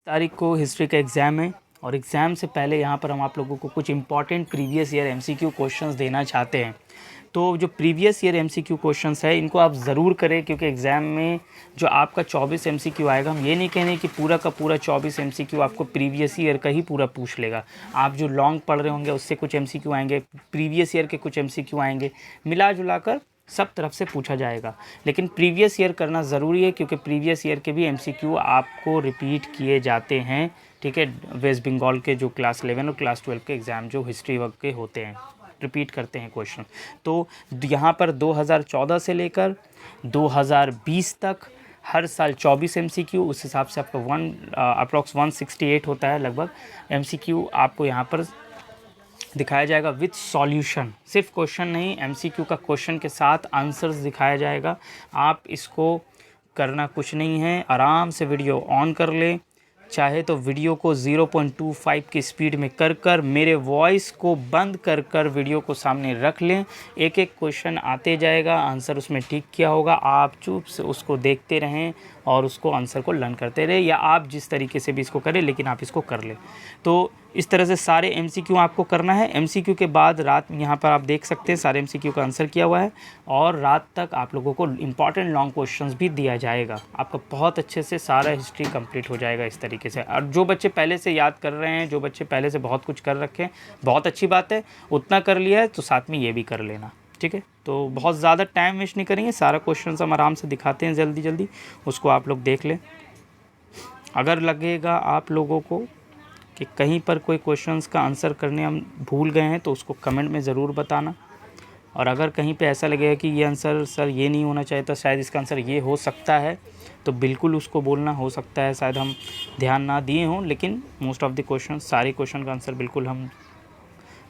तारीख को हिस्ट्री का एग्ज़ाम है और एग्ज़ाम से पहले यहाँ पर हम आप लोगों को कुछ important previous year MCQ questions देना चाहते हैं। तो जो प्रीवियस ईयर एमसीक्यू क्वेश्चंस है इनको आप ज़रूर करें, क्योंकि एग्ज़ाम में जो आपका 24 एमसीक्यू आएगा, हम ये नहीं कह रहे कि पूरा का पूरा 24 एमसीक्यू आपको प्रीवियस ईयर का ही पूरा पूछ लेगा। आप जो लॉन्ग पढ़ रहे होंगे उससे कुछ एमसीक्यू आएंगे, प्रीवियस ईयर के कुछ एमसीक्यू आएंगे, मिला जुला कर सब तरफ से पूछा जाएगा। लेकिन प्रीवियस ईयर करना ज़रूरी है, क्योंकि प्रीवियस ईयर के भी एमसीक्यू आपको रिपीट किए जाते हैं। ठीक है, वेस्ट बंगाल के जो क्लास 11 और क्लास 12 के एग्ज़ाम जो हिस्ट्री वर्क के होते हैं, रिपीट करते हैं क्वेश्चन। तो यहाँ पर 2014 से लेकर 2020 तक हर साल 24 एमसीक्यू, उस हिसाब से आपका अप्रॉक्स 168 होता है लगभग एमसीक्यू आपको यहाँ पर दिखाया जाएगा विथ सॉल्यूशन। सिर्फ क्वेश्चन नहीं, एमसीक्यू का क्वेश्चन के साथ आंसर्स दिखाया जाएगा। आप इसको करना कुछ नहीं है, आराम से वीडियो ऑन कर ले, चाहे तो वीडियो को 0.25 की स्पीड में कर मेरे वॉइस को बंद कर वीडियो को सामने रख लें। एक एक क्वेश्चन आते जाएगा, आंसर उसमें ठीक किया होगा, आप चुप से उसको देखते रहें और उसको आंसर को लर्न करते रहे, या आप जिस तरीके से भी इसको करें, लेकिन आप इसको कर लें। तो इस तरह से सारे एमसीक्यू आपको करना है। एमसीक्यू के बाद रात यहाँ पर आप देख सकते हैं सारे एमसीक्यू का आंसर किया हुआ है, और रात तक आप लोगों को इंपॉर्टेंट लॉन्ग क्वेश्चंस भी दिया जाएगा। आपका बहुत अच्छे से सारा हिस्ट्री कंप्लीट हो जाएगा इस तरीके से। और जो बच्चे पहले से याद कर रहे हैं, जो बच्चे पहले से बहुत कुछ कर रखे हैं, बहुत अच्छी बात है, उतना कर लिया है तो साथ में ये भी कर लेना। ठीक है, तो बहुत ज़्यादा टाइम वेस्ट नहीं करेंगे, सारा क्वेश्चन हम आराम से दिखाते हैं जल्दी जल्दी, उसको आप लोग देख लें। अगर लगेगा आप लोगों को कि कहीं पर कोई क्वेश्चंस का आंसर करने हम भूल गए हैं तो उसको कमेंट में ज़रूर बताना। और अगर कहीं पे ऐसा लगेगा कि ये आंसर सर ये नहीं होना चाहिए था, शायद इसका आंसर ये हो सकता है, तो बिल्कुल उसको बोलना। हो सकता है शायद हम ध्यान ना दिए हों, लेकिन मोस्ट ऑफ़ द क्वेश्चन, सारे क्वेश्चन का आंसर बिल्कुल हम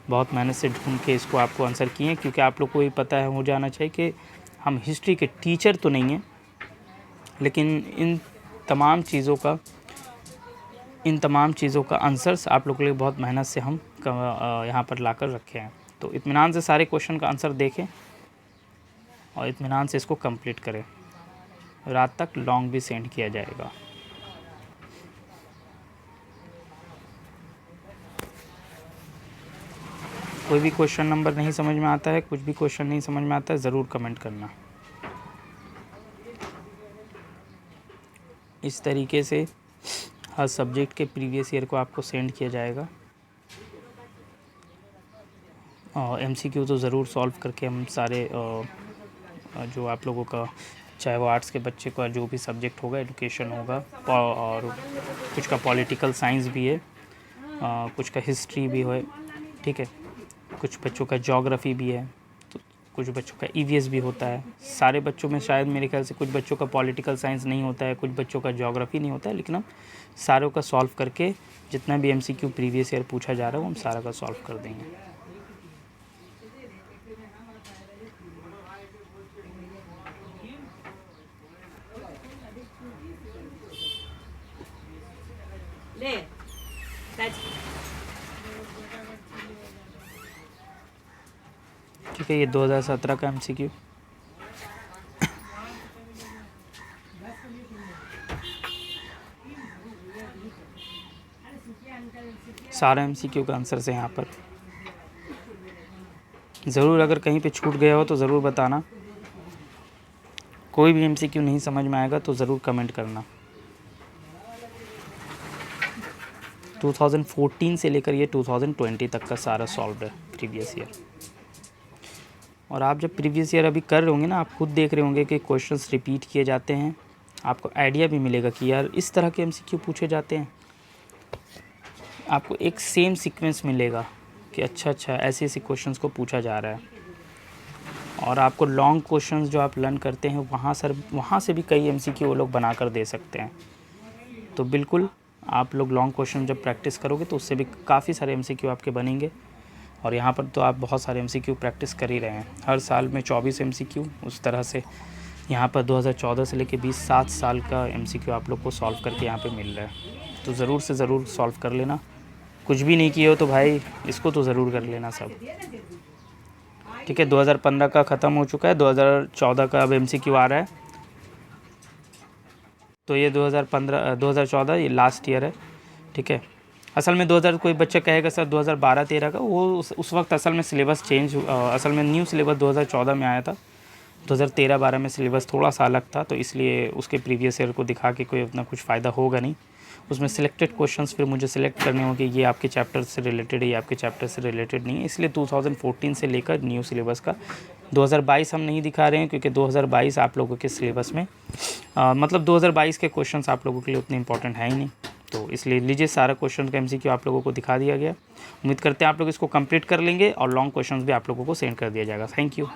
बहुत मेहनत से ढूंढ के इसको आपको आंसर किए हैं, क्योंकि आप लोग को भी पता है, हो जाना चाहिए कि हम हिस्ट्री के टीचर तो नहीं हैं, लेकिन इन तमाम चीज़ों का आंसर्स आप लोगों के लिए बहुत मेहनत से हम यहाँ पर लाकर रखे हैं। तो इत्मीनान से सारे क्वेश्चन का आंसर देखें और इत्मीनान से इसको कंप्लीट करें। रात तक लॉन्ग भी सेंड किया जाएगा। कोई भी क्वेश्चन नंबर नहीं समझ में आता है, कुछ भी क्वेश्चन नहीं समझ में आता है, ज़रूर कमेंट करना। इस तरीके से हर सब्जेक्ट के प्रीवियस ईयर को आपको सेंड किया जाएगा। और एमसीक्यू तो ज़रूर सॉल्व करके हम सारे जो आप लोगों का, चाहे वो आर्ट्स के बच्चे का जो भी सब्जेक्ट होगा, एजुकेशन होगा, और कुछ का पॉलिटिकल साइंस भी है, कुछ का हिस्ट्री भी है, ठीक है, कुछ बच्चों का ज्योग्राफी भी है, तो कुछ बच्चों का ईवीएस भी होता है। सारे बच्चों में शायद मेरे ख्याल से कुछ बच्चों का पॉलिटिकल साइंस नहीं होता है, कुछ बच्चों का ज्योग्राफी नहीं होता है, लेकिन हम सारों का सॉल्व करके जितना भी एमसीक्यू प्रीवियस ईयर पूछा जा रहा है वो हम सारा का सॉल्व कर देंगे। ठीक है, ये 2017 का एमसीक्यू। सारा एमसीक्यू का आंसर से यहाँ पर ज़रूर, अगर कहीं पे छूट गया हो तो ज़रूर बताना। कोई भी एमसीक्यू नहीं समझ में आएगा तो ज़रूर कमेंट करना। 2014 से लेकर ये 2020 तक का सारा सॉल्व है प्रीवियस ईयर। और आप जब प्रीवियस ईयर अभी कर रहे होंगे ना, आप खुद देख रहे होंगे कि क्वेश्चंस रिपीट किए जाते हैं, आपको आइडिया भी मिलेगा कि यार इस तरह के एमसीक्यू पूछे जाते हैं। आपको एक सेम सीक्वेंस मिलेगा कि अच्छा ऐसे ऐसे क्वेश्चंस को पूछा जा रहा है। और आपको लॉन्ग क्वेश्चंस जो आप लर्न करते हैं वहाँ से भी कई एमसीक्यू वो लोग बना कर दे सकते हैं। तो बिल्कुल आप लोग लॉन्ग क्वेश्चन जब प्रैक्टिस करोगे तो उससे भी काफ़ी सारे एमसीक्यू आपके बनेंगे। और यहाँ पर तो आप बहुत सारे एमसीक्यू प्रैक्टिस कर ही रहे हैं। हर साल में 24 एमसीक्यू, उस तरह से यहाँ पर 2014 से लेकर 20 7 साल का एमसीक्यू आप लोग को सॉल्व करके यहाँ पे मिल रहा है। तो ज़रूर से ज़रूर सॉल्व कर लेना। कुछ भी नहीं किए हो तो भाई इसको तो ज़रूर कर लेना सब। ठीक है, 2015 का ख़त्म हो चुका है, 2014 का अब एमसीक्यू आ रहा है। तो ये 2014 ये लास्ट ईयर है, ठीक है। असल में 2000 कोई बच्चा कहेगा सर 2012-13 का, वो उस वक्त असल में सिलेबस चेंज, असल में न्यू सिलेबस 2014 में आया था। 2013-12 में सिलेबस थोड़ा सा अलग था, तो इसलिए उसके प्रीवियस ईयर को दिखा के कोई उतना कुछ फ़ायदा होगा नहीं। उसमें सिलेक्टेड क्वेश्चंस फिर मुझे सिलेक्ट करने होंगे, ये आपके चैप्टर से रिलेटेड है, ये आपके चैप्टर से रिलेटेड नहीं है, इसलिए 2014 से लेकर न्यू सिलेबस का 2022 हम नहीं दिखा रहे हैं, क्योंकि 2022 आप लोगों के सिलेबस में मतलब 2022 के क्वेश्चंस आप लोगों के लिए उतने इंपॉर्टेंट है ही नहीं, तो इसलिए लीजिए सारा क्वेश्चन का MCQ आप लोगों को दिखा दिया गया। उम्मीद करते हैं आप लोग इसको कंप्लीट कर लेंगे और लॉन्ग क्वेश्चंस भी आप लोगों को सेंड कर दिया जाएगा। Thank you.